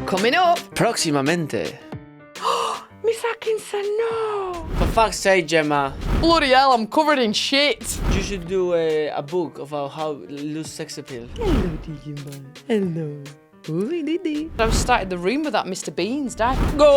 Coming up. Próximamente. Miss Atkinson, no. For fuck's sake, Gemma. Bloody hell, I'm covered in shit. You should do a book about how lose sex appeal. Hello, Digimon. Hello. I've started the room with that Mr. Beans, Dad. Go!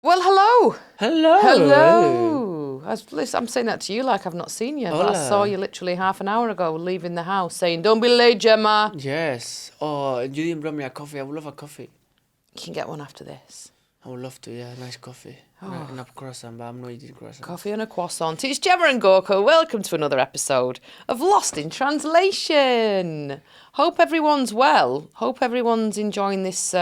Well, hello. Hello. Hello. I'm saying that to you like I've not seen you, but I Hola. saw you literally half an hour ago leaving the house saying, don't be late, Gemma. Yes. Oh, you didn't bring me a coffee. I would love a coffee. You can get one after this. I would love to, yeah. Nice coffee. Not croissant, but I'm not eating croissant. Coffee and a croissant. It's Gemma and Gorka. Welcome to another episode of Lost in Translation. Hope everyone's well. Hope everyone's enjoying this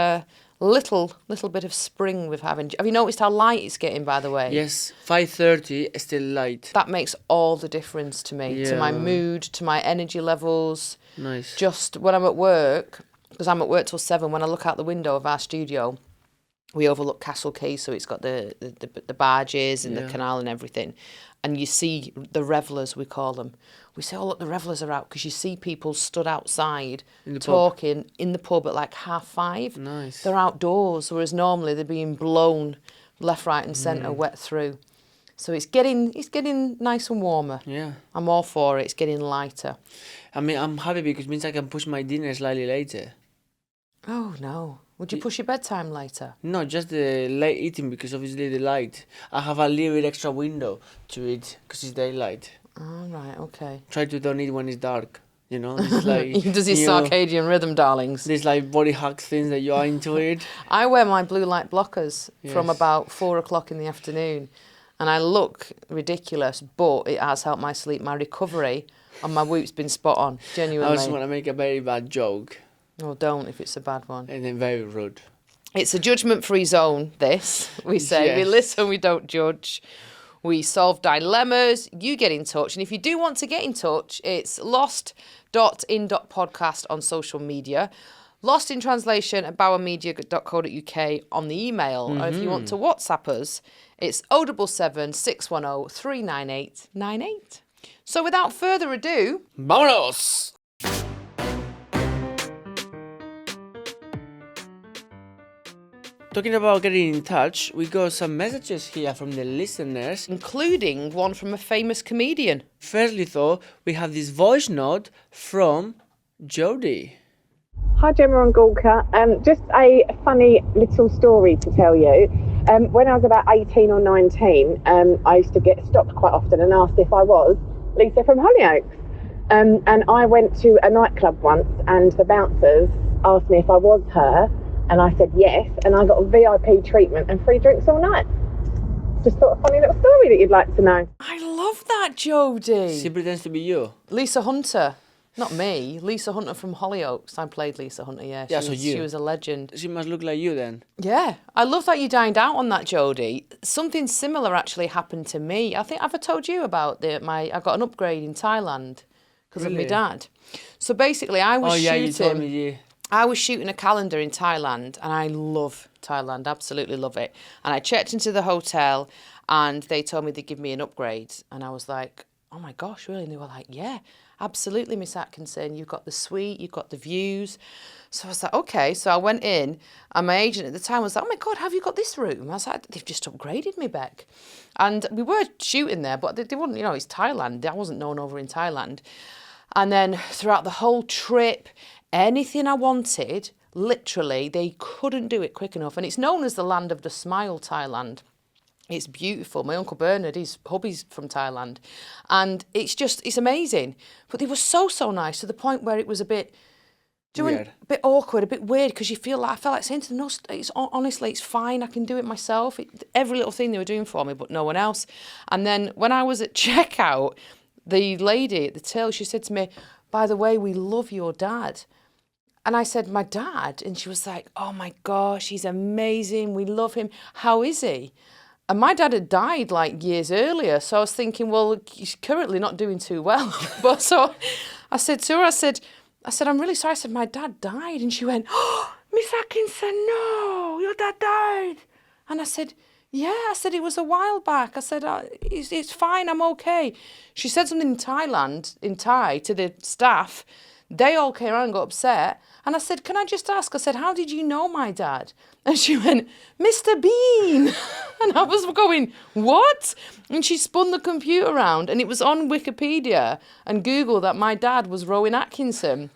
little bit of spring we've having. Have you noticed how light it's getting, by the way? Yes, 5:30, still light. That makes all the difference to me, to my Yeah. mood, to my energy levels. Nice. Just when I'm at work, because I'm at work till 7, when I look out the window of our studio, we overlook Castle Quay, so it's got the barges and the canal and everything. And you see the revellers, we call them. We say, oh, look, the revellers are out, because you see people stood outside talking in the pub at like 5:30. Nice. They're outdoors, whereas normally they're being blown left, right and centre, wet through. So it's getting nice and warmer. Yeah. I'm all for it. It's getting lighter. I mean, I'm happy because it means I can push my dinner slightly later. Oh, no. Would you push your bedtime later? No, just the late eating because obviously the light. I have a little bit extra window to eat because it's daylight. Oh, right, okay. Try to don't eat when it's dark. You know, it's like He does his circadian rhythm, darlings. There's like body hack things that you are into it. I wear my blue light blockers from Yes. about 4 o'clock in the afternoon, and I look ridiculous, but it has helped my sleep, my recovery, and my whoop's been spot on, I genuinely. just want to make a very bad joke Oh, don't if it's a bad one. and then very rude. It's a judgment-free zone, this. We say, we Yes. listen, we don't judge. We solve dilemmas, you get in touch. And if you do want to get in touch, it's lost.in.podcast on social media, Lost in Translation at bowermedia.co.uk on the email. Or if you want to WhatsApp us, it's 077 610 398 98. So without further ado, Vámonos! Talking about getting in touch, we got some messages here from the listeners. including one from a famous comedian. Firstly, though, we have this voice note from Jodie. Hi Gemma and Gorka, just a funny little story to tell you. When I was about 18 or 19, I used to get stopped quite often and asked if I was Lisa from Hollyoaks. And I went to a nightclub once and the bouncers asked me if I was her, and I said yes, and I got a VIP treatment and free drinks all night. Just thought a funny little story that you'd like to know. I love that, Jodie. She pretends to be you. Lisa Hunter. Not me. Lisa Hunter from Hollyoaks. I played Lisa Hunter, yeah. Yeah, so you. She was a legend. She must look like you then. Yeah. I love that you dined out on that, Jodie. Something similar actually happened to me. I think I've told you about I got an upgrade in Thailand because of my Really? dad. So basically I was shooting. You told me, yeah. I was shooting a calendar in Thailand, and I love Thailand, absolutely love it. And I checked into the hotel, and they told me they'd give me an upgrade. And I was like, oh my gosh, really? And they were like, yeah, absolutely, Miss Atkinson. You've got the suite, you've got the views. So I was like, okay. So I went in, and my agent at the time was like, oh my God, have you got this room? I was like, they've just upgraded me, Beck. And we were shooting there, but they wouldn't, it's Thailand. I wasn't known over in Thailand. And then throughout the whole trip, anything I wanted, literally, they couldn't do it quick enough. And it's known as the land of the smile, Thailand. It's beautiful. My Uncle Bernard, his hubby's from Thailand. And it's amazing. But they were so nice to the point where it was a bit awkward, a bit weird, because I felt like saying to them, no, honestly, it's fine. I can do it myself. Every little thing they were doing for me, but no one else. And then when I was at checkout, the lady at the till, she said to me, by the way, we love your dad. And I said, my dad? And she was like, oh my gosh, he's amazing. We love him. How is he? And my dad had died like years earlier. So I was thinking, well, he's currently not doing too well. But so I said to her, I said, I'm really sorry. I said, my dad died. And she went, oh, Miss Atkinson, no, your dad died. And I said, yeah, I said, it was a while back. I said, it's fine, I'm okay. She said something in Thai to the staff. They all came around and got upset. And I said, can I just ask? I said, how did you know my dad? And she went, Mr. Bean. And I was going, what? And she spun the computer around and it was on Wikipedia and Google that my dad was Rowan Atkinson.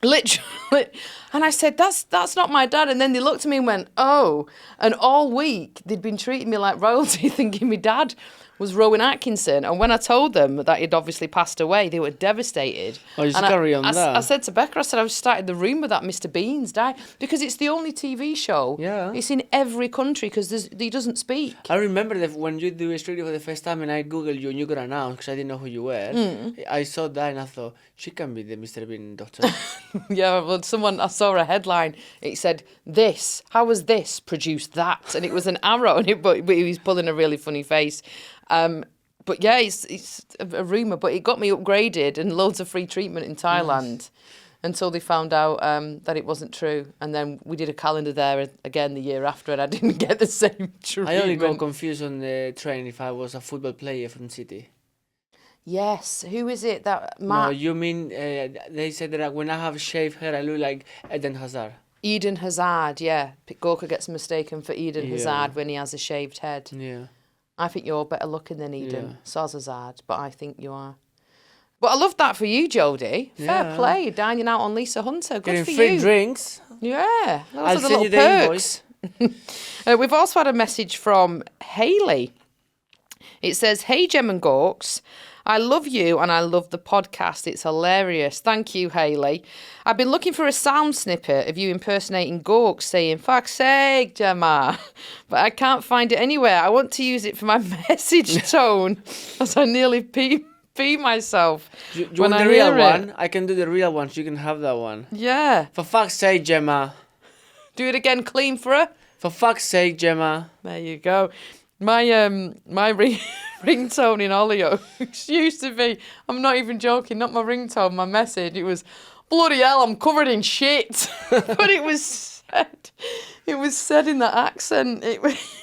Literally. And I said, that's not my dad. And then they looked at me and went, oh. And all week they'd been treating me like royalty, thinking my dad was Rowan Atkinson. And when I told them that he'd obviously passed away, they were devastated. Oh, you carry on that. I said to Becca, I said, I've started the rumour that Mr. Bean's died. Because it's the only TV show. Yeah. It's in every country because he doesn't speak. I remember that when you do a studio for the first time and I Googled you and you got announced because I didn't know who you were. I saw that and I thought, she can be the Mr. Bean daughter. Yeah, well, I saw a headline. It said, how was this produced that? And it was an arrow, but he was pulling a really funny face. But yeah, it's a rumour, but it got me upgraded and loads of free treatment in Thailand until they found out that it wasn't true. And then we did a calendar there again the year after and I didn't get the same treatment. I only got confused on the train if I was a football player from City. Yes, who is it that Matt? No, you mean they said that when I have shaved hair, I look like Eden Hazard. Eden Hazard, yeah. Gorka gets mistaken for Eden Hazard when he has a shaved head. Yeah. I think you're better looking than Eden. So's Hazard, but I think you are. But I love that for you, Jodie. Fair play, dining out on Lisa Hunter. Good Getting for free you. drinks. Yeah, I'll those are the send you little the perks. We've also had a message from Hayley. It says, hey, Gemma and Gorks. I love you and I love the podcast. It's hilarious. Thank you, Hayley. I've been looking for a sound snippet of you impersonating Gorks saying, fuck's sake, Gemma. But I can't find it anywhere. I want to use it for my message tone as I nearly pee myself. You when want I the real hear it. one? I can do the real one so you can have that one. Yeah. For fuck's sake, Gemma. Do it again clean for her. For fuck's sake, Gemma. There you go. My ringtone in Hollyoaks used to be, I'm not even joking, not my ringtone, my message. It was, bloody hell, I'm covered in shit. But it was said in that accent.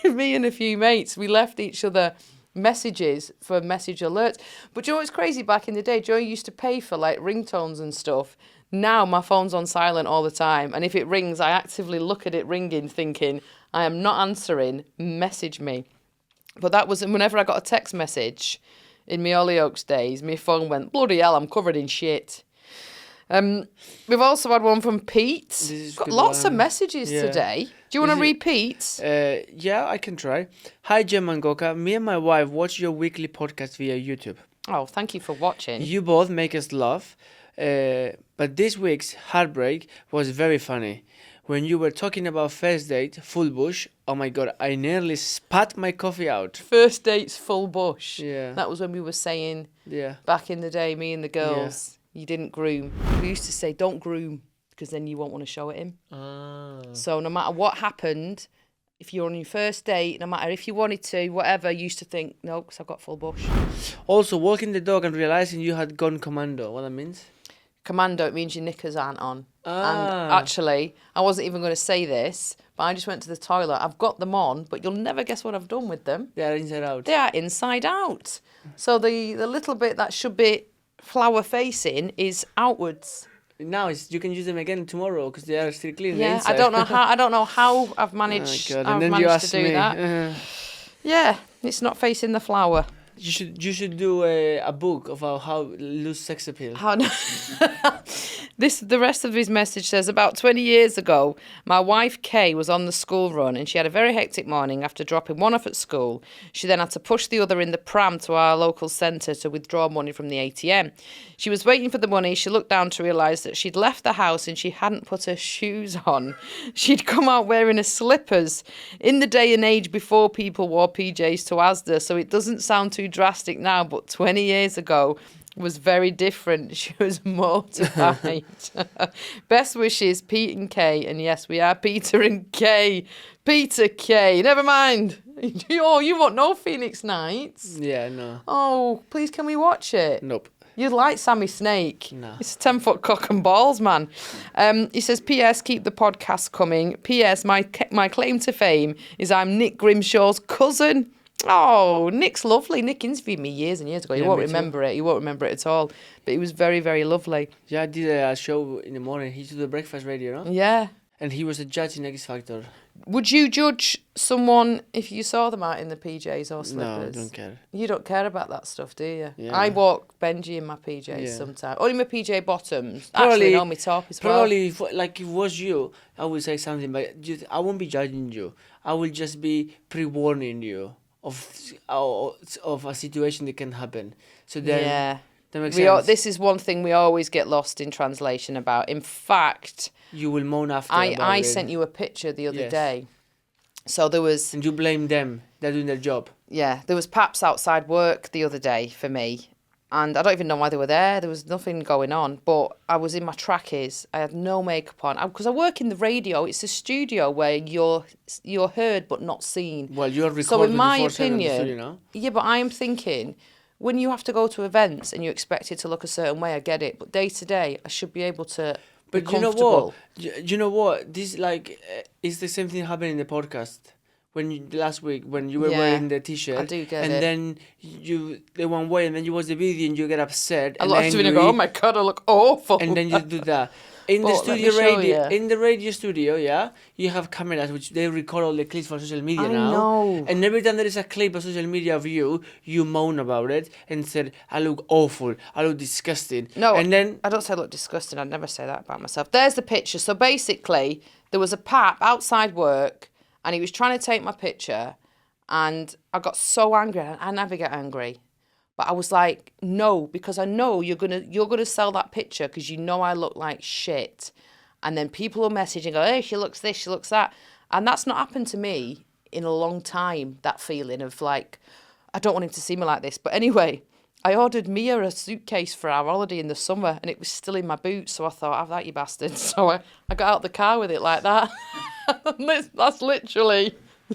Me and a few mates, we left each other messages for message alerts. But do you know what's crazy? Back in the day, Joe used to pay for like ringtones and stuff. Now my phone's on silent all the time. And if it rings, I actively look at it ringing thinking, I am not answering, message me. But that was whenever I got a text message in my Hollyoaks days, my phone went, bloody hell, I'm covered in shit. We've also had one from Pete. Got lots of messages today. Do you want to repeat? Yeah, I can try. Hi, Gemma and Gorka. Me and my wife watch your weekly podcast via YouTube. Oh, thank you for watching. You both make us laugh. But this week's heartbreak was very funny. When you were talking about first date, full bush, oh my God, I nearly spat my coffee out. First date's full bush. Yeah. That was when we were saying, back in the day, me and the girls, you didn't groom. We used to say, don't groom, because then you won't want to show it him. So no matter what happened, if you're on your first date, no matter if you wanted to, whatever, you used to think, no, because I've got full bush. Also, walking the dog and realising you had gone commando. What that means? Commando, it means your knickers aren't on. And actually, I wasn't even going to say this, but I just went to the toilet. I've got them on, but you'll never guess what I've done with them. They are inside out. They are inside out. So the little bit that should be flower facing is outwards. Now you can use them again tomorrow because they are still clean. Yeah, inside. I don't know how I've managed. Oh, God. I've And then managed you asked to do me. that. Yeah, it's not facing the flower. You should do a book of how lose sex appeal. How the rest of his message says, about 20 years ago, my wife Kay was on the school run and she had a very hectic morning after dropping one off at school. She then had to push the other in the pram to our local centre to withdraw money from the ATM. She was waiting for the money. She looked down to realise that she'd left the house and she hadn't put her shoes on. She'd come out wearing her slippers in the day and age before people wore PJs to Asda, so it doesn't sound too drastic now, but 20 years ago was very different. She was mortified. Best wishes, Pete and Kay. And yes, we are Peter and Kay. Peter Kay. Never mind. Oh, you want no Phoenix Nights? Yeah, no. Oh, please can we watch it? Nope. You'd like Sammy Snake. No. It's a 10-foot cock and balls, man. He says, P.S. keep the podcast coming. P.S. my claim to fame is I'm Nick Grimshaw's cousin. Oh, Nick's lovely. Nick interviewed me years and years ago. You Yeah, won't me too. remember it. You won't remember it at all. But he was very, very lovely. Yeah, I did a show in the morning. He did the breakfast radio, no? Yeah. And he was a judge in X Factor. Would you judge someone if you saw them out in the PJs or slippers? No, I don't care. You don't care about that stuff, do you? Yeah. I walk Benji in my PJs Yeah. sometimes. Only my PJ bottoms. Probably- Actually, no, my top as well. Probably, if it was you, I would say something, but I won't be judging you. I will just be pre-warning you of a situation that can happen. So then, Yeah. that makes sense. This is one thing we always get lost in translation about. In fact, You will moan after. I about it. sent you a picture the other Yes. day. So there was, And you blame them. They're doing their job. there was Paps outside work the other day for me. And I don't even know why they were there. There was nothing going on. But I was in my trackies. I had no makeup on. Because I work in the radio. It's a studio where you're heard but not seen. Well, you're recorded So in my 24/7 in the opinion, studio now. yeah, but I am thinking, when you have to go to events and you expect it to look a certain way, I get it. But day to day, I should be able to be But you know comfortable. what? You know what? This it's the same thing happened in the podcast. Last week when you were Yeah, wearing the t-shirt, I do get and it. then the one way, and then you watch the video and you get upset. I and looked at it and angry, go, oh my God, I look awful. and then you do that. In the But let me studio show radio, you. in the radio studio, yeah, you have cameras which they record all the clips for social media I now. know. And every time there is a clip of social media of you, you moan about it and said, "I look awful. I look disgusting." No, and then I don't say I look disgusting. I'd never say that about myself. There's the picture. So basically, there was a pap outside work, and he was trying to take my picture, and I got so angry. I never get angry, but I was like, no, because I know you're gonna sell that picture because you know I look like shit, and then people will message and go, hey, she looks this, she looks that, and that's not happened to me in a long time. That feeling of like, I don't want him to see me like this. But anyway, I ordered Mia a suitcase for our holiday in the summer, and it was still in my boots. So I thought, have that, you bastard. So I got out the car with it like that. That's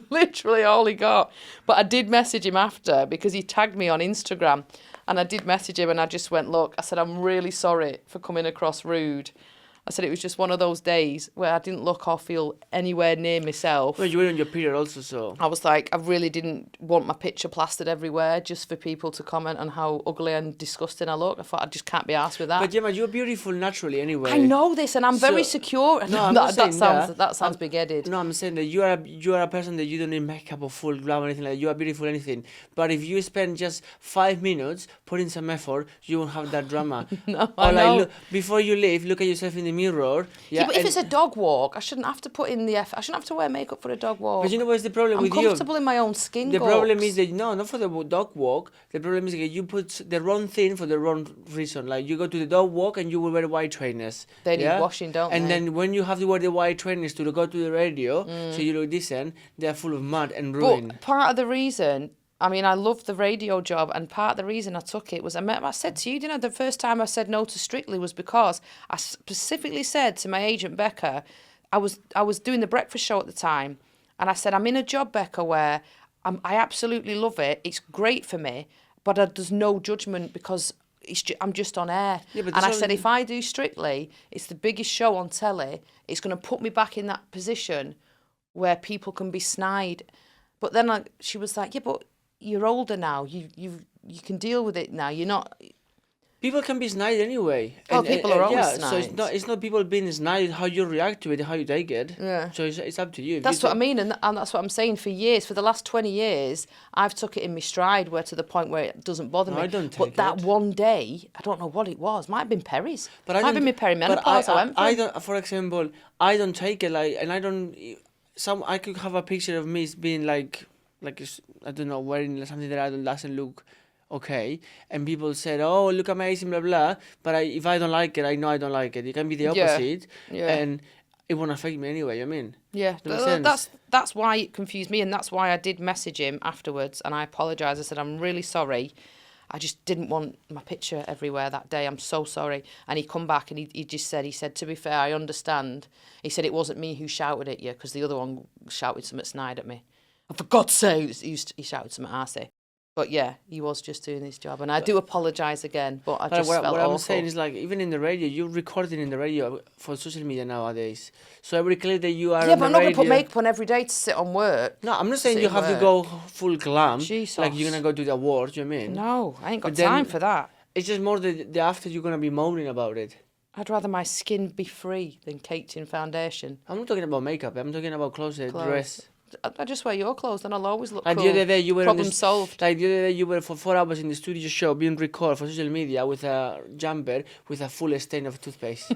literally all he got. But I did message him after because he tagged me on Instagram, and I did message him, and I just went, look, I said, I'm really sorry for coming across rude. I said it was just one of those days where I didn't look or feel anywhere near myself. well, you were on your period also, so. I was like, I really didn't want my picture plastered everywhere just for people to comment on how ugly and disgusting I look. I thought I just can't be arsed with that. But Gemma, you're beautiful naturally anyway. I know this, and I'm very So- secure. No, I'm not saying that sounds big-headed. No, I'm saying that you are a person that you don't need makeup or full glam or anything like that. You are beautiful anything. But if you spend just 5 minutes putting some effort, you won't have that drama. No, or I know. look, before you leave, look at yourself in the mirror. Yeah, but if and- it's a dog walk, I shouldn't have to put in the effort. I shouldn't have to wear makeup for a dog walk. But you know what's the problem I'm with you? comfortable in my own skin. The problem is Gorks. that no, not for the dog walk. The problem is that you put the wrong thing for the wrong reason. Like you go to the dog walk and you will wear white trainers. They need washing, don't and they? then when you have to wear the white trainers to go to the radio, so you look decent, they're full of mud and ruin. But part of the reason, I mean, I loved the radio job, and part of the reason I took it was I said to you, you know, the first time I said no to Strictly was because I specifically said to my agent Becca, I was doing the breakfast show at the time, and I said, I'm in a job, Becca, where I absolutely love it. It's great for me, but there's no judgment because I'm just on air. Yeah, but and I there's said, only- if I do Strictly, it's the biggest show on telly. It's going to put me back in that position where people can be snide. But then she was like, yeah, but you're older now. You can deal with it now. You're not. People can be snide anyway. Oh, people are always yeah, so snide. it's not people being snide. How you react to it, how you take it. Yeah. So it's up to you. If That's you what I mean, and that's what I'm saying. For years, for the last 20 years, I've took it in my stride, where to the point where it doesn't bother No, me. I don't but take that it. one day, I don't know what it was. Might have been Perry's. But I Might have been my don't- but perimenopause. I went for. I don't. For example, I don't take it like, and I don't. I could have a picture of me being like I don't know, wearing something that doesn't look okay, and people said, "Oh, look amazing, blah blah." But if I don't like it, I know I don't like it. It can be the Yeah. opposite, Yeah. and it won't affect me anyway. I mean, Yeah, That makes sense. that's why it confused me, and that's why I did message him afterwards, and I apologise. I said, I'm really sorry. I just didn't want my picture everywhere that day. I'm so sorry. And he come back and he just said, to be fair, I understand. He said, it wasn't me who shouted at you, because the other one shouted something snide at me. And for God's sake, he shouted something arsey. But yeah, he was just doing his job, and I do apologise again. But I just what felt I'm awful. saying is like even in the radio, you're recording in the radio for social media nowadays. So every clip that you are Yeah, on but I'm the not going to put radio- makeup on every day to sit on work. No, I'm not saying sit you in have to work. go full glam. Jesus. Like you're gonna go to the awards. You know what I mean? No, I ain't got But then- time for that. It's just more the after you're gonna be moaning about it. I'd rather my skin be free than caked in foundation. I'm not talking about makeup. I'm talking about clothes, dress. I just wear your clothes, and I'll always look Like cool. the other day you were Problem solved. Like the other day you were for 4 hours in the studio show being recorded for social media with a jumper with a full stain of toothpaste.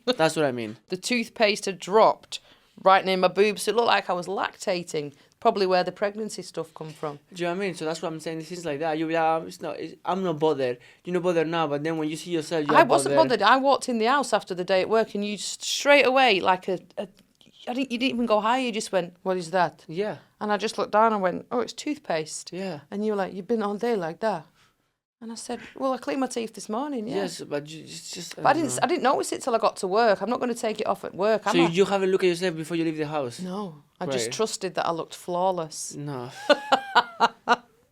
That's what I mean. The toothpaste had dropped right near my boobs, so it looked like I was lactating. Probably where the pregnancy stuff come from. Do you know what I mean? So that's what I'm saying. Things like that. I'm not bothered. You're not bothered now, but then when you see yourself, you're I wasn't bothered. I walked in the house after the day at work, and you straight away, like you didn't even go hi. You just went, "What is that?" Yeah. And I just looked down and went, "Oh, it's toothpaste." Yeah. And you were like, "You've been all day like that." And I said, "Well, I cleaned my teeth this morning." Yeah. Yes, but it's just. But I didn't notice it till I got to work. I'm not going to take it off at work. So you have a look at yourself before you leave the house. No, I just Right. trusted that I looked flawless. No.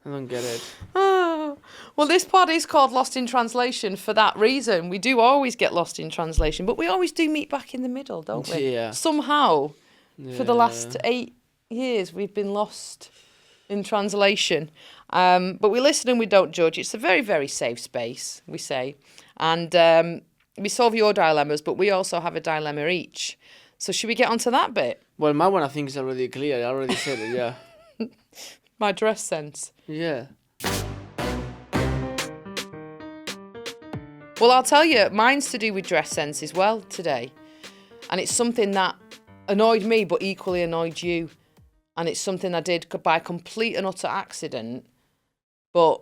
I don't get it. Oh. Well, this pod is called Lost in Translation for that reason. We do always get lost in translation, but we always do meet back in the middle, don't we? Yeah. Somehow, for the last 8 years, we've been lost in translation. But we listen and we don't judge. It's a very, very safe space, we say. And we solve your dilemmas, but we also have a dilemma each. So should we get onto that bit? Well, my one I think is already clear. I already said it. Yeah. My dress sense. Yeah. Well, I'll tell you, mine's to do with dress sense as well today. And it's something that annoyed me, but equally annoyed you. And it's something I did by complete and utter accident. But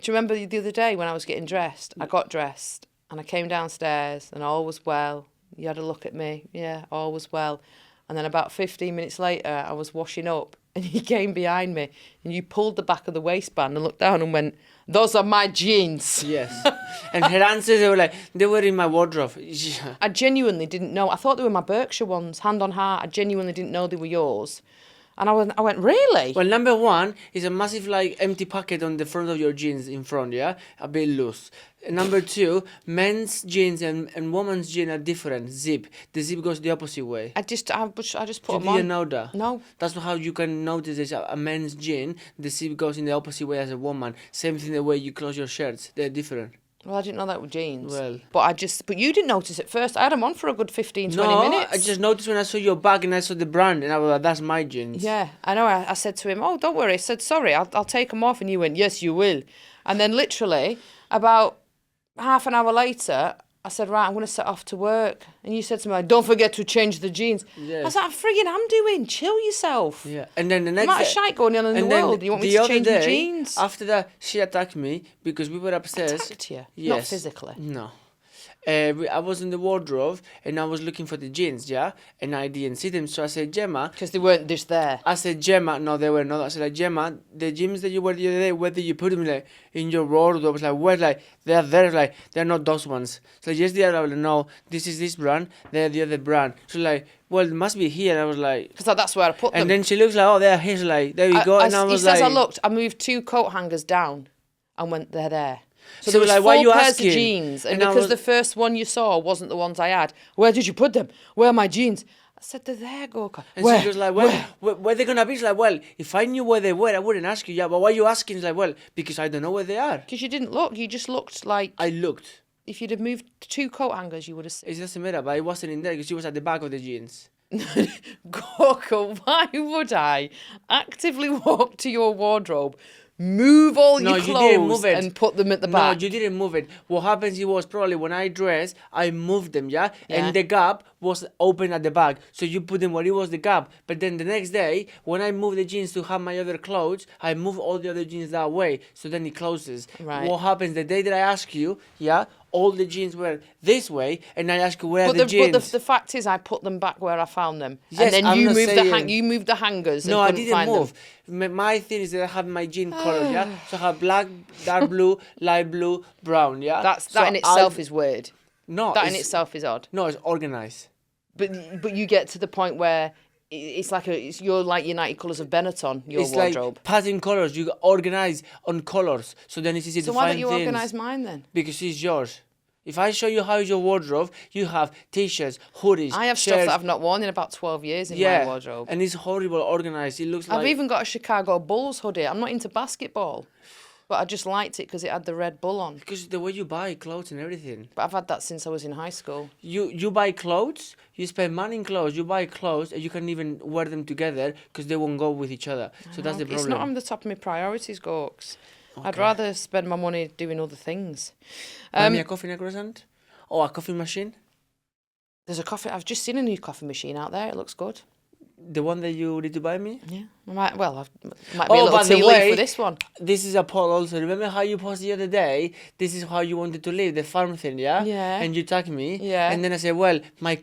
do you remember the other day when I was getting dressed? I got dressed and I came downstairs and all was well. You had a look at me. Yeah, all was well. And then about 15 minutes later, I was washing up and you came behind me and you pulled the back of the waistband and looked down and went, "Those are my jeans." Yes. And her answers, they were in my wardrobe. Yeah. I genuinely didn't know. I thought they were my Berkshire ones, hand on heart. I genuinely didn't know they were yours. And I went, "Really?" Well, number one is a massive empty pocket on the front of your jeans in front, yeah? A bit loose. And number two, men's jeans and women's jeans are different. Zip. The zip goes the opposite way. I just put them Did you on. know that? No. That's how you can notice is a men's jean, the zip goes in the opposite way as a woman. Same thing the way you close your shirts. They're different. Well, I didn't know that were jeans. Well. But you didn't notice it first. I had them on for a good 15, 20 minutes. I just noticed when I saw your bag and I saw the brand and I was like, that's my jeans. Yeah, I know. I said to him, "Oh, don't worry." I said, "Sorry, I'll take them off." And you went, "Yes, you will." And then literally about half an hour later, I said, "Right, I'm going to set off to work." And you said to me, "Don't forget to change the jeans." Yes. I was like, "Friggin' I'm doing. Chill yourself." Yeah, and then the The next amount of day, shite going on in the then world. You want me the to other change my day, jeans? After that, she attacked me because we were upstairs. Attacked you? Not Yes. physically. No. I was in the wardrobe and I was looking for the jeans, yeah, and I didn't see them. So I said, "Gemma," Because they weren't just there. I said, "Gemma," no, they were not. I said, "Gemma, the jeans that you wore the other day, where did you put them? In your wardrobe?" I was like, "Where?" They're there. They're not those ones. So yes, they are. I was like, "No, this is this brand. They're the other brand." So "Well, it must be here." And I was like, Because that's where I put them. and then she looks like, "Oh, they're here." She's like, "There you go." And I He was says like, I looked, I moved 2 coat hangers down and went, "They're there." So So there was like, 4 why you pairs asking? of jeans. And And I because was- the first one you saw wasn't the ones I had, "Where did you put them? Where are my jeans?" I said, "They're there, Gorka." And Where? she was like, where they gonna be? She's like, "Well, if I knew where they were, I wouldn't ask you." "Yeah, but why are you asking?" She's like, "Well, because I don't know where they are." Because you didn't look. You just looked like I looked. if you'd have moved 2 coat hangers, you would have It doesn't matter, but it wasn't in there because she was at the back of the jeans. Gorka, why would I actively walk to your wardrobe, move all No, your you didn't clothes move it. and put them at the No, back? you didn't move it. What happens it was probably when I dressed, I moved them, yeah? Yeah. And the gap was open at the back. So you put them where it was the gap. But then the next day, when I moved the jeans to have my other clothes, I moved all the other jeans that way. So then it closes. Right. What happens the day that I ask you, yeah, all the jeans were this way, and I ask you where are But the jeans. but the fact is, I put them back where I found them, Yes, and then I'm you not moved saying- you moved the hangers. No, and I couldn't didn't find move. Them. My thing is that I have my jean colors, yeah? So I have black, dark blue, light blue, brown, yeah? That So in itself I- is weird. No, That in it's- itself is odd. No, it's organized. But you get to the point where you're like United Colours of Benetton, your It's wardrobe. like pattern colors. You organize on colors, so then it's easy So to why find don't you things. organise mine then? Because it's yours. If I show you how is your wardrobe, you have t-shirts, hoodies, I have stuff shirts. that I've not worn in about 12 years in my wardrobe. And it's horrible organized. It looks like... I've even got a Chicago Bulls hoodie. I'm not into basketball, but I just liked it because it had the red bull on. Because the way you buy clothes and everything. But I've had that since I was in high school. You buy clothes, you spend money in clothes, you buy clothes, and you can even wear them together because they won't go with each other. So that's the problem. It's not on the top of my priorities, Gorks. Okay. I'd rather spend my money doing other things. Buy me a coffee and a croissant? Or a coffee machine? There's a coffee. I've just seen a new coffee machine out there. It looks good. The one that you need to buy me? Yeah. I might be a little by the tea leaf way, for this one. This is a poll also. Remember how you posted the other day? This is how you wanted to live, the farm thing, yeah? Yeah. And you tagged me. Yeah. And then I said, well, I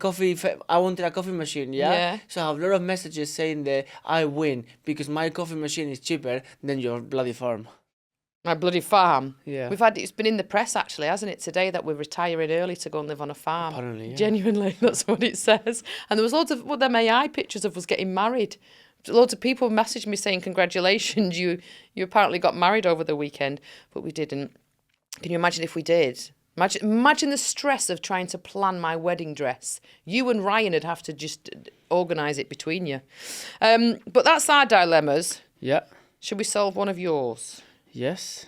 wanted a coffee machine, yeah? Yeah. So I have a lot of messages saying that I win because my coffee machine is cheaper than your bloody farm. My bloody farm. Yeah. It's been in the press actually, hasn't it, today that we're retiring early to go and live on a farm. Apparently, yeah. Genuinely, that's what it says. And there was loads of them AI pictures of us getting married. Loads of people messaged me saying, congratulations, you apparently got married over the weekend, but we didn't. Can you imagine if we did? Imagine the stress of trying to plan my wedding dress. You and Ryan would have to just organise it between you. But that's our dilemmas. Yeah. Should we solve one of yours? Yes.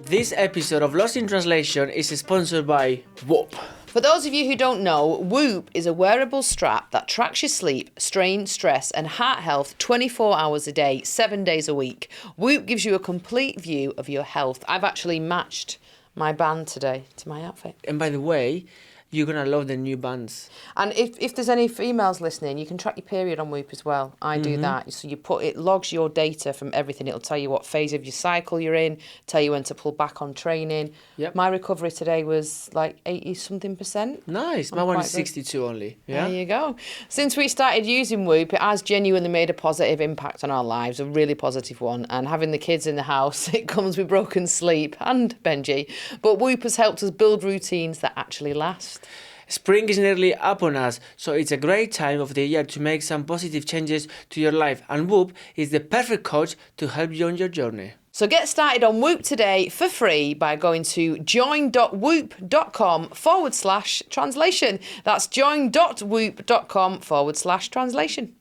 This episode of Lost in Translation is sponsored by Whoop. For those of you who don't know, Whoop is a wearable strap that tracks your sleep, strain, stress and heart health 24 hours a day, 7 days a week. Whoop gives you a complete view of your health. I've actually matched my band today to my outfit. And by the way, you're going to love the new bands. And if there's any females listening, you can track your period on Whoop as well. I do that. So it logs your data from everything. It'll tell you what phase of your cycle you're in, tell you when to pull back on training. Yep. My recovery today was like 80-something%. Nice. My one is 62 only. Yeah. There you go. Since we started using Whoop, it has genuinely made a positive impact on our lives, a really positive one. And having the kids in the house, it comes with broken sleep and Benji. But Whoop has helped us build routines that actually last. Spring is nearly upon us, so it's a great time of the year to make some positive changes to your life, and Whoop is the perfect coach to help you on your journey. So get started on Whoop today for free by going to join.whoop.com/translation. That's join.whoop.com/translation.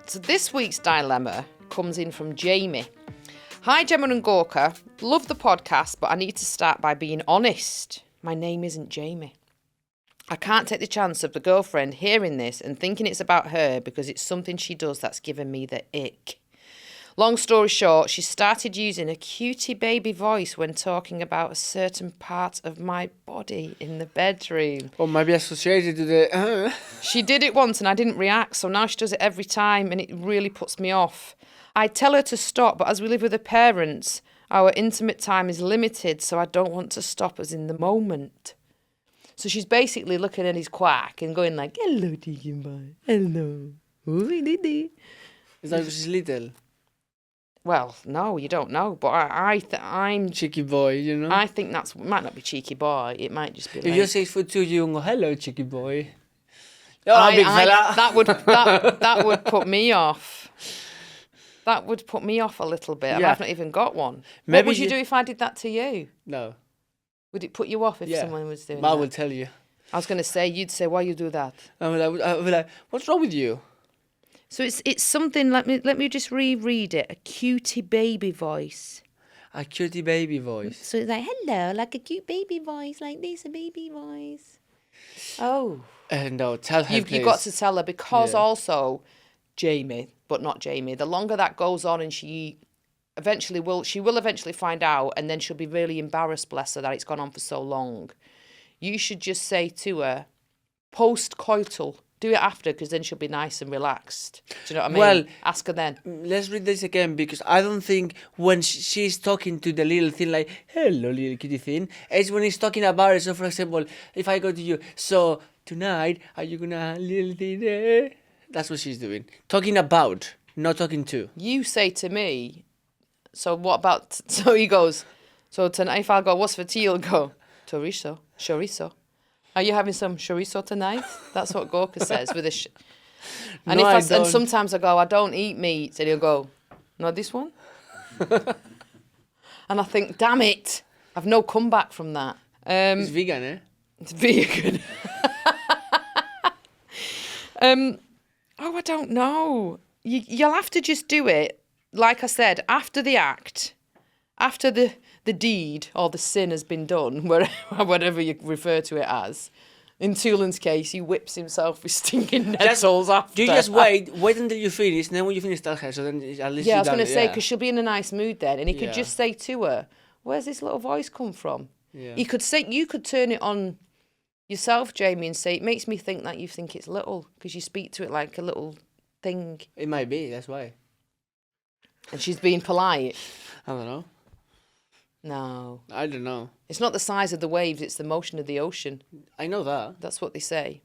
So this week's dilemma comes in from Jamie. Hi, Gemma and Gorka. Love the podcast, but I need to start by being honest. My name isn't Jamie. I can't take the chance of the girlfriend hearing this and thinking it's about her because it's something she does that's given me the ick. Long story short, she started using a cutie baby voice when talking about a certain part of my body in the bedroom. Or maybe associated to the... She did it once and I didn't react, so now she does it every time and it really puts me off. I tell her to stop, but as we live with her parents, our intimate time is limited, so I don't want to stop us in the moment. So she's basically looking at his quack and going like, hello, chicken boy, hello. Is that because she's little? Well, no, you don't know, but I'm... Cheeky boy, you know? I think it might not be cheeky boy, it might just be If like... you're 6'2", you can go, hello, cheeky boy. Oh, big fella. That would put me off. That would put me off a little bit. Yeah. I've not even got one. Maybe What would you do if I did that to you? No. Would it put you off if Yeah. someone was doing But I that? will tell you. I was going to say, you'd say, why you do that? I will like, what's wrong with you? So it's something, let me just reread it. A cutie baby voice. A cutie baby voice. So it's like, hello, like a cute baby voice, like this, a baby voice. Oh. No, tell her, You've got please. to tell her because Yeah. also, Jamie, but not Jamie, the longer that goes on and she will eventually find out and then she'll be really embarrassed, bless her, that it's gone on for so long. You should just say to her, post-coital, do it after because then she'll be nice and relaxed. Do you know what I mean? Well, ask her then. Let's read this again because I don't think when she's talking to the little thing like, hello, little kitty thing, it's when he's talking about it. So, for example, if I go to you, so tonight, are you going to little thing? That's what she's doing. Talking about, not talking to. You say to me, so what about, so he goes, so tonight if I go, what's for tea? He'll go, Chorizo. Are you having some chorizo tonight? That's what Gorka says with a and No, I and don't. sometimes I go, I don't eat meat, and he'll go, no, this one. And I think, damn it, I've no comeback from that. It's vegan, eh? It's vegan. I don't know. You'll have to just do it, like I said, after the act, after the deed or the sin has been done, whatever you refer to it as. In Tulin's case, he whips himself with stinking Nicholls after. You just wait until you finish, and then when you finish, tell her. So then at least Yeah, I was going to say, because she'll be in a nice mood then, and he could Yeah. just say to her, where's this little voice come from? Yeah. You could turn it on yourself, Jamie, and say, it makes me think that you think it's little, because you speak to it like a little thing. It might be, that's why. And she's being polite. I don't know. No. I don't know. It's not the size of the waves, it's the motion of the ocean. I know that. That's what they say.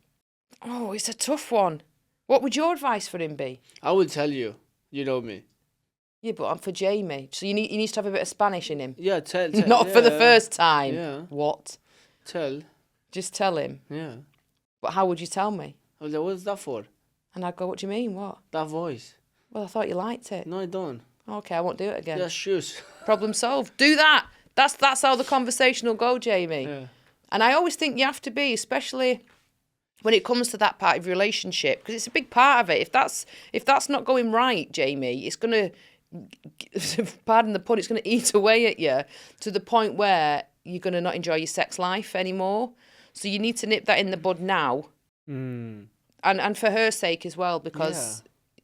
Oh, it's a tough one. What would your advice for him be? I will tell you. You know me. Yeah, but I'm for Jamie. So he needs to have a bit of Spanish in him. Yeah, tell. Not for the first time. Yeah. What? Tell. Just tell him. Yeah. But how would you tell me? I was like, what's that for? And I'd go, what do you mean? What? That voice. Well, I thought you liked it. No, I don't. Okay, I won't do it again. Just shoes. Problem solved. Do that. That's how the conversation will go, Jamie. Yeah. And I always think you have to be, especially when it comes to that part of your relationship, because it's a big part of it. If that's not going right, Jamie, it's going to, pardon the pun, it's going to eat away at you to the point where you're going to not enjoy your sex life anymore. So you need to nip that in the bud now. Mm. And for her sake as well, because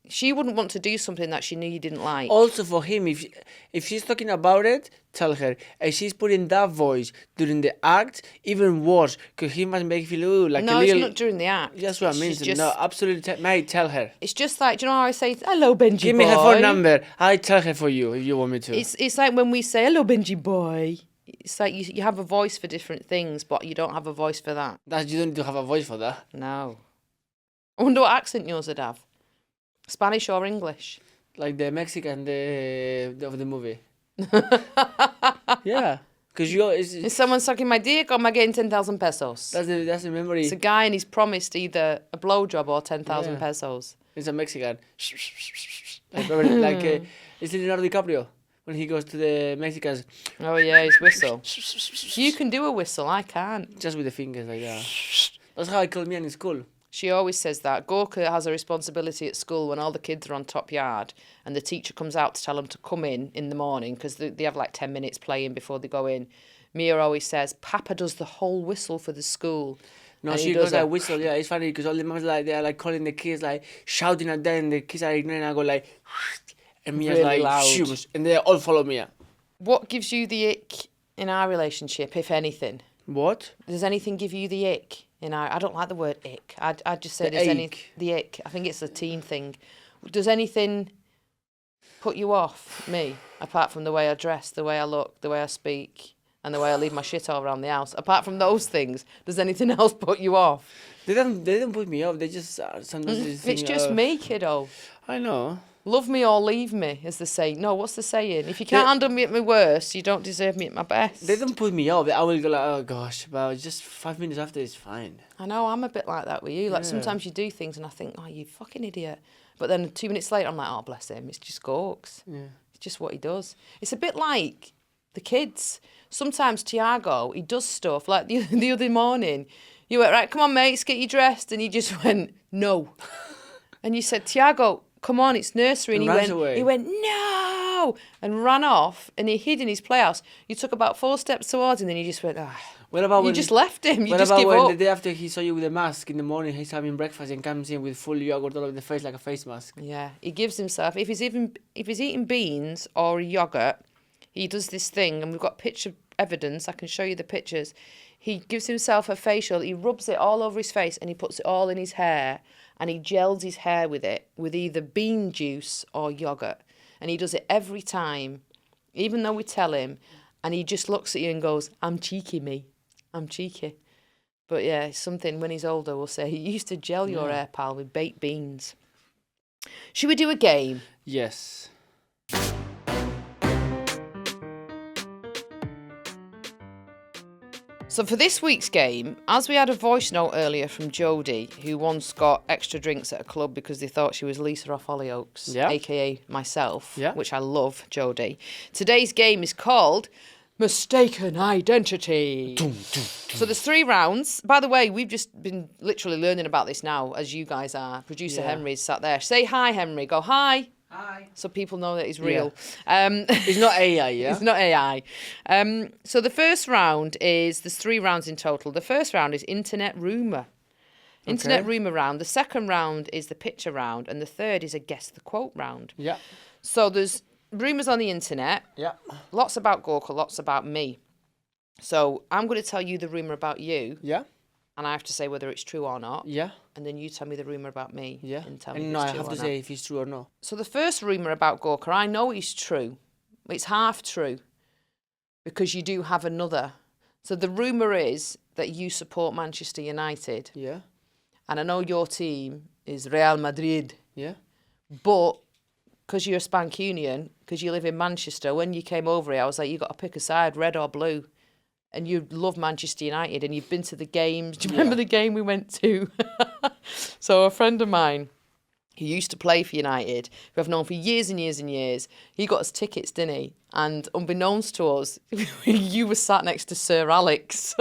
she wouldn't want to do something that she knew you didn't like. Also for him, if she's talking about it, tell her. And she's putting that voice during the act, even worse, because he must make you feel like no, a little... it's not during the act. That's what I mean. She's just- No, absolutely. Mate, tell her. It's just like, do you know how I say, hello, Benji Give boy? me her phone number. I'll tell her for you if you want me to. It's like when we say, hello, Benji boy. It's like you have a voice for different things, but you don't have a voice for that. You don't need to have a voice for that. No. I wonder what accent yours would have. Spanish or English? Like the Mexican of the movie. Yeah. Because Is someone sucking my dick or am I getting 10,000 pesos? that's the memory. It's a guy and he's promised either a blowjob or 10,000 Yeah. pesos. It's a Mexican. like it's Leonardo DiCaprio when he goes to the Mexicans. Oh, yeah, his whistle. You can do a whistle, I can't. Just with the fingers like that. That's how I call me in school. She always says that. Gorka has a responsibility at school when all the kids are on top yard and the teacher comes out to tell them to come in the morning because they have like 10 minutes playing before they go in. Mia always says, Papa does the whole whistle for the school. No, And he she does goes like whistle. Yeah, it's funny because all the moms like they're like calling the kids like shouting at them. And the kids are ignoring. I go like, and Mia's Really like, loud. shoes, and they all follow Mia. What gives you the ick in our relationship, if anything? What? Does anything give you the ick? I don't like the word ick. I'd just say The does any ache. the ick. I think it's a teen thing. Does anything put you off me apart from the way I dress, the way I look, the way I speak, and the way I leave my shit all around the house? Apart from those things, does anything else put you off? They don't put me off. They just sometimes they just It's think, just me, kiddo. I know. Love me or leave me, is the saying. No, what's the saying? If you can't handle me at my worst, you don't deserve me at my best. They don't put me off. I will go like, oh gosh, but just 5 minutes after it's fine. I know, I'm a bit like that with you. Like, sometimes you do things and I think, oh, you fucking idiot. But then 2 minutes later, I'm like, oh, bless him. It's just Gorks. Yeah. It's just what he does. It's a bit like the kids. Sometimes Tiago, he does stuff. Like the other morning, you went, right, come on, mates, get you dressed. And he just went, no. And you said, Tiago, come on, it's nursery. And he went, no, and ran off. And he hid in his playhouse. You took about 4 steps towards him, and then you just went, ah. What about You when just left him. You what just about give when up. the day after he saw you with a mask in the morning, he's having breakfast and comes in with full yogurt all over the face like a face mask? Yeah, he gives himself. If he's eating beans or yogurt, he does this thing, and we've got picture evidence. I can show you the pictures. He gives himself a facial. He rubs it all over his face, and he puts it all in his hair, and he gels his hair with it with either bean juice or yogurt, and he does it every time, even though we tell him, and he just looks at you and goes, "I'm cheeky, me. I'm cheeky." But yeah, it's something when he's older we'll say, you used to gel your hair, pal, with baked beans. Should we do a game? Yes. So for this week's game, as we had a voice note earlier from Jodie, who once got extra drinks at a club because they thought she was Lisa off Hollyoaks, aka myself, which I love, Jodie. Today's game is called Mistaken Identity. So there's 3 rounds. By the way, we've just been literally learning about this now, as you guys are. Producer Henry's sat there. Say hi, Henry. Go hi. Hi. So people know that he's real. It's not AI, yeah? It's not AI. So the first round there's 3 rounds in total. The first round is internet rumour. Internet rumour round. The second round is the picture round. And the third is a guess the quote round. Yeah. So there's rumours on the internet. Yeah. Lots about Gorka, lots about me. So I'm going to tell you the rumour about you. Yeah. And I have to say whether it's true or not. Yeah. And then you tell me the rumour about me. Yeah. And tell me And if no, it's I true have or to not. say if it's true or not. So the first rumour about Gorka, I know it's true. It's half true. Because you do have another. So the rumour is that you support Manchester United. Yeah. And I know your team is Real Madrid. Yeah. But because you're a Spankunian, because you live in Manchester, when you came over here, I was like, you got to pick a side, red or blue. And you love Manchester United and you've been to the games. Do you remember the game we went to? So a friend of mine who used to play for United, who I've known for years and years and years, he got us tickets, didn't he? And unbeknownst to us, you were sat next to Sir Alex.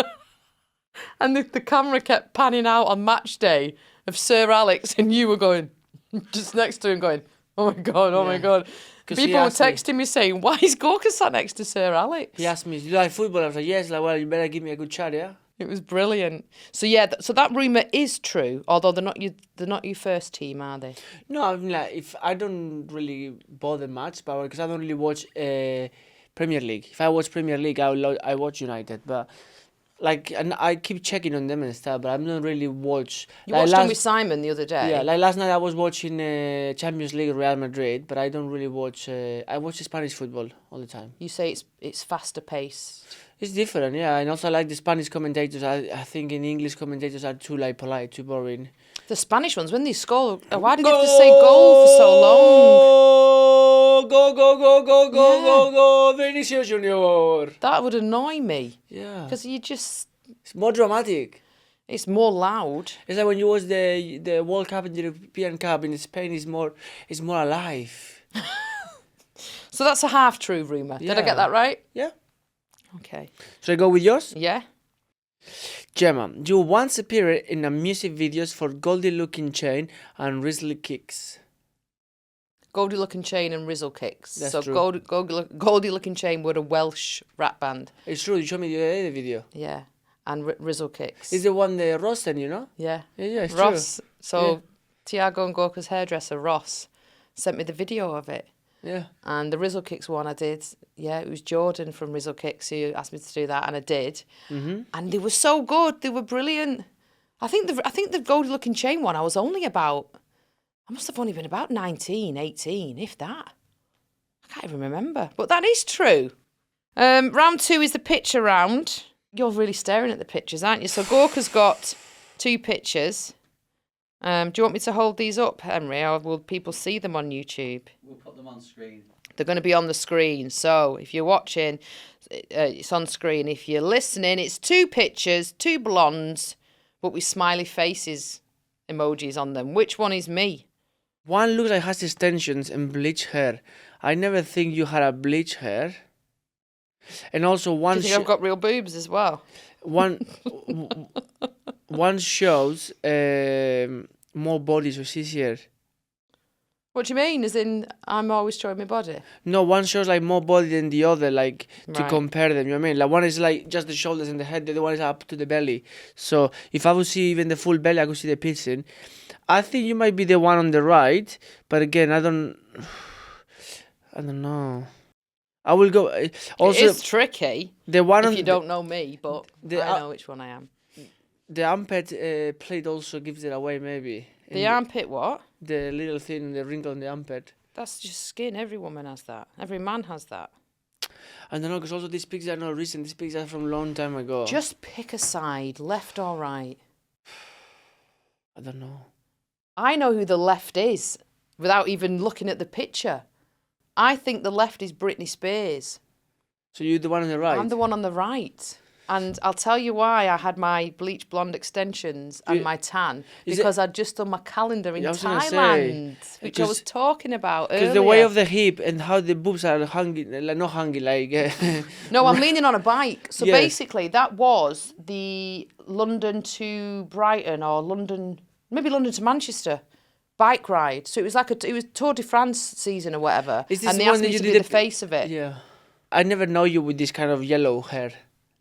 And the camera kept panning out on match day of Sir Alex and you were going, just next to him going, oh my God, oh my God. People were texting me saying, why is Gorka sat next to Sir Alex? He asked me, do you like football? I was like, yes. Like, well, you better give me a good shot, yeah? It was brilliant. So yeah, so that rumour is true, although they're not your first team, are they? No, I mean, like, if I don't really bother much, but because I don't really watch Premier League. If I watch Premier League, I watch United, but like, and I keep checking on them and stuff, but I'm not really watch. You like watched them with Simon the other day. Yeah, like last night I was watching Champions League Real Madrid, but I don't really watch. I watch Spanish football all the time. You say it's faster paced. It's different, yeah, and also I like the Spanish commentators. I think in English commentators are too like polite, too boring. The Spanish ones, when they score, why do they have to say goal for so long? Go, Vinicius Junior. That would annoy me. Yeah. Because it's more dramatic. It's more loud. It's like when you watch the World Cup and the European Cup in Spain, it's more alive. So that's a half true rumour. Did I get that right? Yeah. Okay. Should I go with yours? Yeah. Gemma, you once appeared in a music videos for Goldie Looking Chain and Risley Kicks. Goldie Looking Chain and Rizzle Kicks. That's so true. Goldie Looking Chain were a Welsh rap band. It's true, you showed me the other video. Yeah. And Rizzle Kicks. It's the one the Ross sent, you know? Yeah. Yeah, it's Ross. true. So Tiago and Gorka's hairdresser, Ross, sent me the video of it. Yeah. And the Rizzle Kicks one I did, it was Jordan from Rizzle Kicks who asked me to do that, and I did. Mm-hmm. And they were so good. They were brilliant. I think the Goldie Looking Chain one, I must have only been about 19, 18, if that. I can't even remember. But that is true. Round 2 is the picture round. You're really staring at the pictures, aren't you? So Gorka's got 2 pictures. Do you want me to hold these up, Henry, or will people see them on YouTube? We'll put them on screen. They're going to be on the screen. So if you're watching, it's on screen. If you're listening, it's 2 pictures, 2 blondes, but with smiley faces emojis on them. Which one is me? One looks like has extensions and bleached hair. I never think you had a bleached hair. And also one. Do you think I've got real boobs as well? One shows more body, so it's easier. What do you mean? As in, I'm always showing my body? No, one shows like more body than the other, like to Right. compare them. You know what I mean? Like one is like just the shoulders and the head. The other one is up to the belly. So if I would see even the full belly, I could see the piercing. I think you might be the one on the right, but again, I don't know. I will go. Also, it is tricky the one if on you don't know me, but the- I know which one I am. the armpit plate also gives it away, maybe. The armpit what? The little thing, the wrinkle on the armpit. That's just skin. Every woman has that. Every man has that. I don't know, because also these pics are not recent. These pics are from a long time ago. Just pick a side, left or right. I don't know. I know who the left is without even looking at the picture. I think the left is Britney Spears. So you're the one on the right? I'm the one on the right. And I'll tell you why I had my bleach blonde extensions and my tan. Because I'd just done my calendar in Thailand, which I was talking about earlier. Because the way of the hip and how the boobs are hanging, like not hanging, like... No, I'm leaning on a bike. So Yes. basically, that was the London to Brighton or maybe London to Manchester bike ride. So it was like it was Tour de France season or whatever. Is this And they one asked that me you to did be the face of it. Yeah. I never know you with this kind of yellow hair.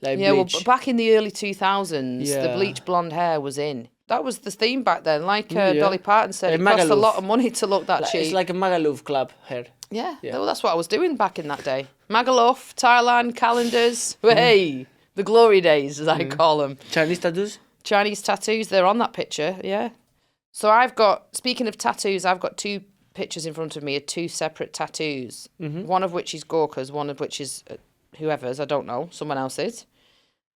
Like Yeah, bleach. well, back in the early 2000s, the Yeah. bleach blonde hair was in. That was the theme back then. Like Yeah. Dolly Parton said, Like it cost a Magaluf. lot of money to look that cheap. It's like a Magaluf club hair. Yeah, Yeah. well, that's what I was doing back in that day. Magaluf, Thailand, calendars. Hey, the glory days, as I call them. Chinese tattoos? Chinese tattoos, they're on that picture, yeah. So speaking of tattoos, I've got 2 pictures in front of me of 2 separate tattoos. One of which is Gorka's, one of which is whoever's, I don't know, someone else's.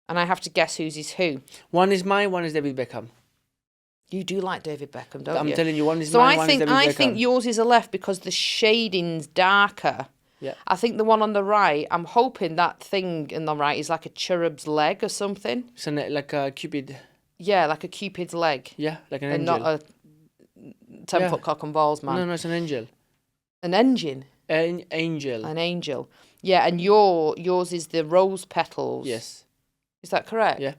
And I have to guess whose is who. One is mine, one is David Beckham. You do like David Beckham, don't you? I'm telling you, one is So mine, one is David Beckham. I think yours is a left because the shading's darker. Yeah. I think the one on the right, I'm hoping that thing on the right is like a cherub's leg or something. It's like a cupid. Yeah, like a cupid's leg. Yeah, like an And angel. not a 10-foot cock and balls man. No, it's an angel. An engine. An angel. An angel. Yeah, and yours is the rose petals. Yes. Is that correct? Yeah.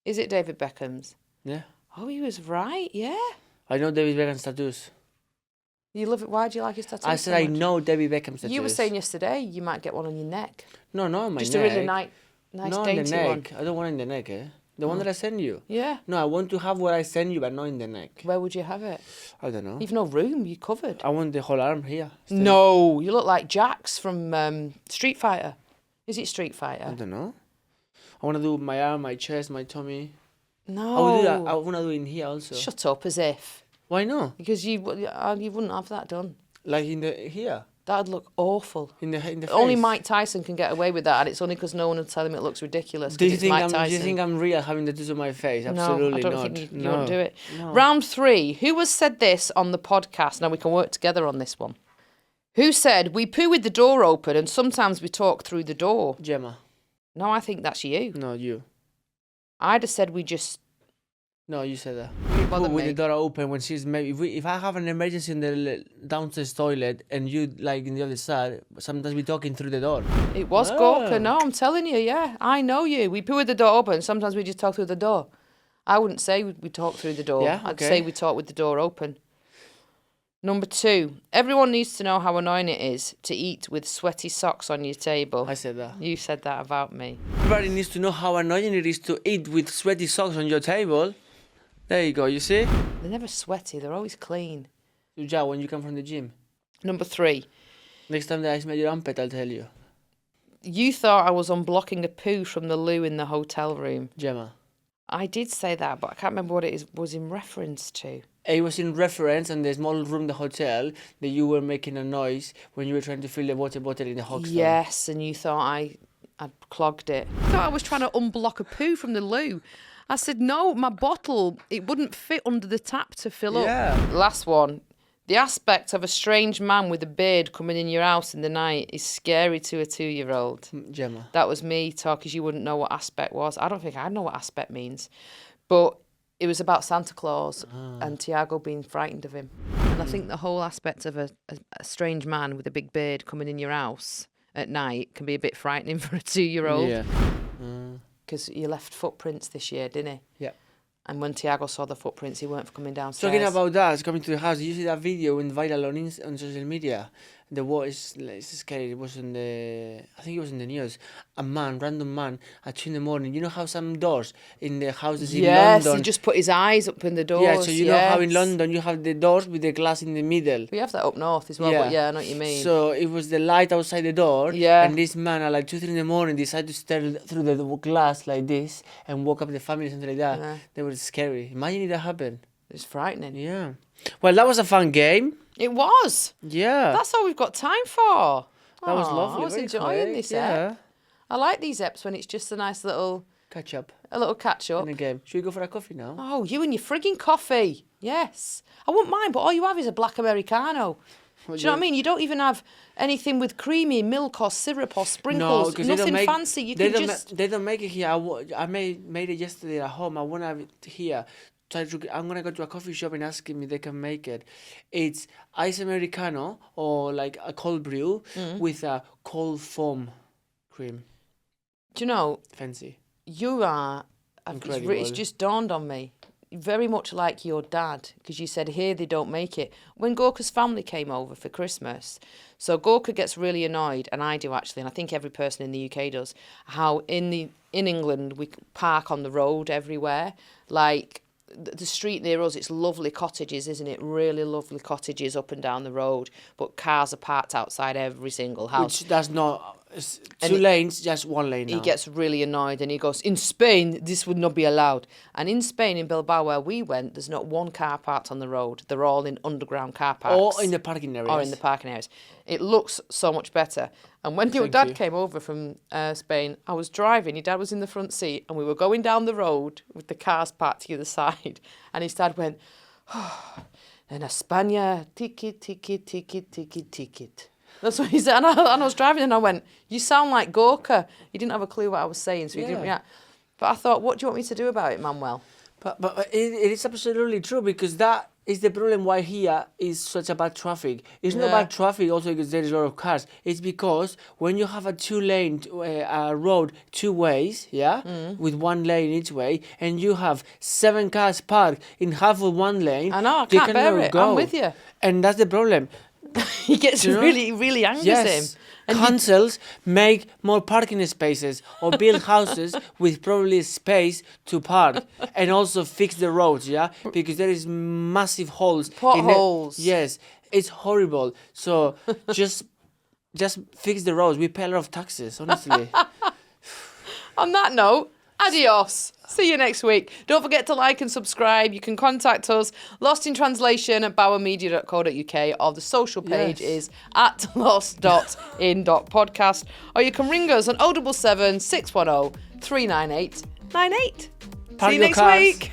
Is it David Beckham's? Yeah. Oh, he was right, yeah. I know David Beckham's tattoos. You love it. Why do you like his tattoos? I said so I much? know David Beckham's tattoos. You were saying yesterday you might get one on your neck. No, not on my Just neck. a really nice not in the dainty neck. one. I don't want it in the neck, eh? The one that I send you. Yeah. No, I want to have what I send you, but not in the neck. Where would you have it? I don't know. You've no room. You're covered. I want the whole arm here. Still. No, you look like Jax from Street Fighter. Is it Street I Fighter? don't know. I want to do my arm, my chest, my tummy. No. I will do that. I want to do it in here also. Shut up, as if. Why not? Because you wouldn't have that done. Like in the here, That'd look awful. in the face. Only Mike Tyson can get away with that, and it's only because no one will tell him it looks ridiculous. Do you 'cause it's think Mike Tyson. Do you think I'm real having the tattoos on my face? Absolutely no, I not. don't think you no. won't do it. No. Round 3. Who has said this on the podcast? Now we can work together on this one. Who said, we poo with the door open and sometimes we talk through the door? Gemma. No, I think that's you. No, you. I'd have said we just... No, you said that. bother With me. the door open when she's maybe. If I have an emergency in the downstairs toilet and you like in the other side, sometimes we talking through the door. It was Oh. Gorka. No, I'm telling you, yeah. I know you. We poo with the door open. Sometimes we just talk through the door. I wouldn't say we talk through the door. Yeah, I'd okay. say we talk with the door open. Number 2. Everyone needs to know how annoying it is to eat with sweaty socks on your table. I said that. You said that about me. Everybody needs to know how annoying it is to eat with sweaty socks on your table. There you go. You see? They're never sweaty. They're always clean. Yeah, when you come from the gym. Number 3. Next time that I smell your armpit, I'll tell you. You thought I was unblocking a poo from the loo in the hotel room. Gemma. I did say that, but I can't remember what it was in reference to. It was in reference on the small room in the hotel that you were making a noise when you were trying to fill the water bottle in the Hoxton. Yes, and you thought I'd clogged it. I thought I was trying to unblock a poo from the loo. I said, no, my bottle, it wouldn't fit under the tap to fill up. Yeah. Last one. The aspect of a strange man with a beard coming in your house in the night is scary to a 2-year-old. Gemma. That was me talking, because you wouldn't know what aspect was. I don't think I know what aspect means. But it was about Santa Claus and Tiago being frightened of him. And I think the whole aspect of a strange man with a big beard coming in your house at night can be a bit frightening for a 2-year-old. Yeah. Because he left footprints this year, didn't he? Yeah. And when Tiago saw the footprints, he weren't coming downstairs. Talking about that, coming to the house, did you see that video in viral on social media? The war is it's scary. It was I think it was in the news. A man, random man, at 2 in the morning. You know how some doors in the houses in Yes, London. he just put his eyes up in the doors. Yeah, so you know how in yes. London you have the doors with the glass in the middle. We have that up north as well, but yeah, I know what you mean. So it was the light outside the door. Yeah. And this man at like 2, 3 in the morning decided to stare through the glass like this and woke up the family, something like that. Yeah. That was scary. Imagine if that happened. It's frightening. Yeah. Well, that was a fun game. It was. Yeah. That's all we've got time for. That was Aw, lovely. I was very enjoying quick. this Yeah. ep. I like these eps when it's just a nice little Catch up catch up. in a game. Should we go for a coffee now? Oh, you and your frigging coffee. Yes. I wouldn't mind, but all you have is a black Americano. Do you know what I mean? You don't even have anything with creamy milk or syrup or sprinkles. because Nothing fancy. They don't make it here. I made it yesterday at home. I want to have it here. I'm gonna go to a coffee shop and ask them if they can make it. It's ice americano or like a cold brew with a cold foam cream. Do you know? Fancy. You are. Incredible. It's just dawned on me. Very much like your dad, because you said here they don't make it. When Gorka's family came over for Christmas, so Gorka gets really annoyed, and I do actually, and I think every person in the UK does, how in England we park on the road everywhere. Like the street near us, it's lovely cottages, isn't it? Really lovely cottages up and down the road, but cars are parked outside every single house. Which does not. Two lanes, just one lane now. He gets really annoyed and he goes, in Spain, this would not be allowed. And in Spain, in Bilbao, where we went, there's not one car parked on the road. They're all in underground car parks. Or in the parking areas. It looks so much better. And when your dad came over from Spain, I was driving, your dad was in the front seat, and we were going down the road with the cars parked to the other side. And his dad went, en España, ticket, ticket, ticket, ticket, ticket. That's what he said. And I was driving and I went, you sound like Gorka. He didn't have a clue what I was saying, so he didn't react. But I thought, what do you want me to do about it, Manuel? But it is absolutely true, because that is the problem why here is such a bad traffic. It's not bad traffic also because there is a lot of cars. It's because when you have a two-lane road two ways, with one lane each way, and you have 7 cars parked in half of one lane. I know, I can't bear it. I'm with you. And that's the problem. He gets really angry at him. And councils make more parking spaces or build houses with probably space to park, and also fix the roads, because there is massive holes. Potholes. Yes, it's horrible. So just fix the roads. We pay a lot of taxes, honestly. On that note, adios. See you next week. Don't forget to like and subscribe. You can contact us, Lost in Translation at bowermedia.co.uk, or the social page is at lost.in.podcast, or you can ring us on 077 610 398 98. See you next week.